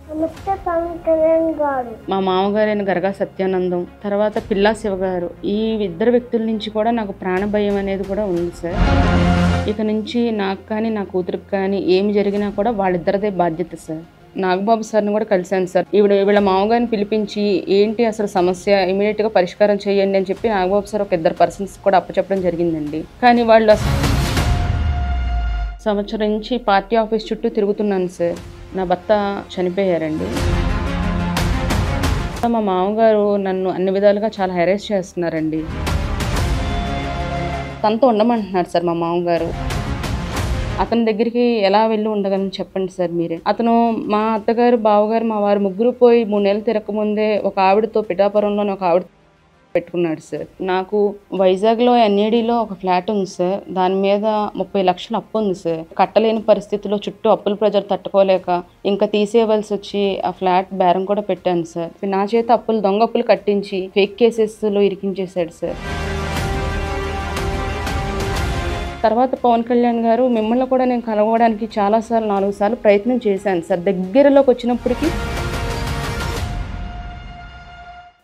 నమస్తే పవన్ కళ్యాణ్ గారు. మా మామగారైన గరగా సత్యానందం, తర్వాత పిల్లా శివ గారు, ఈ ఇద్దరు వ్యక్తుల నుంచి కూడా నాకు ప్రాణ భయం అనేది కూడా ఉంది సార్. ఇక నుంచి నాకు కానీ నా కూతురికి కానీ ఏమి జరిగినా కూడా వాళ్ళిద్దరిదే బాధ్యత సార్. నాగబాబు సార్ని కూడా కలిశాను సార్. వీళ్ళ మామగారిని పిలిపించి ఏంటి అసలు సమస్య, ఇమీడియట్గా పరిష్కారం చేయండి అని చెప్పి నాగబాబు సార్ ఒక ఇద్దరు పర్సన్స్ కూడా అప్పచెప్పడం జరిగిందండి. కానీ వాళ్ళు సంవత్సరం నుంచి పార్టీ ఆఫీస్ చుట్టూ తిరుగుతున్నాను సార్. నా భర్త చనిపోయారండి. మా మామగారు నన్ను అన్ని విధాలుగా చాలా హెరాస్ చేస్తున్నారండి. తనతో ఉండమంటున్నారు సార్ మా మామగారు. అతని దగ్గరికి ఎలా వెళ్ళి ఉండగలను చెప్పండి సార్ మీరే. అతను మా అత్తగారు, బావగారు, మా వారు ముగ్గురు పోయి 3 నెలలు తిరగకముందే ఒక ఆవిడతో పిఠాపురంలోని ఒక ఆవిడ పెట్టుకున్నాడు సార్. నాకు వైజాగ్లో ఎన్ఏడిలో ఒక ఫ్లాట్ ఉంది సార్. దాని మీద 30 లక్షల అప్పు ఉంది సార్. కట్టలేని పరిస్థితిలో చుట్టూ అప్పుల ప్రెజర్ తట్టుకోలేక ఇంకా తీసేయవలసి వచ్చి ఆ ఫ్లాట్ బేరం కూడా పెట్టాను సార్. నా చేత దొంగ అప్పులు కట్టించి ఫేక్ కేసెస్లో ఇరికించేశాడు సార్. తర్వాత పవన్ కళ్యాణ్ గారు మిమ్మల్ని కూడా నేను కలవడానికి చాలాసార్లు 4 సార్లు ప్రయత్నం చేశాను సార్. దగ్గరలోకి వచ్చినప్పటికీ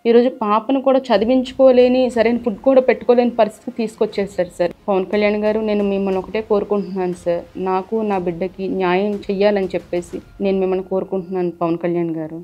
ఈరోజు పాపను కూడా చదివించుకోలేని, సరైన ఫుడ్ కూడా పెట్టుకోలేని పరిస్థితి తీసుకొచ్చేసారు సార్. పవన్ కళ్యాణ్ గారు, నేను మిమ్మల్ని ఒకటే కోరుకుంటున్నాను సార్. నాకు నా బిడ్డకి న్యాయం చెయ్యాలని చెప్పేసి నేను మిమ్మల్ని కోరుకుంటున్నాను పవన్ కళ్యాణ్ గారు.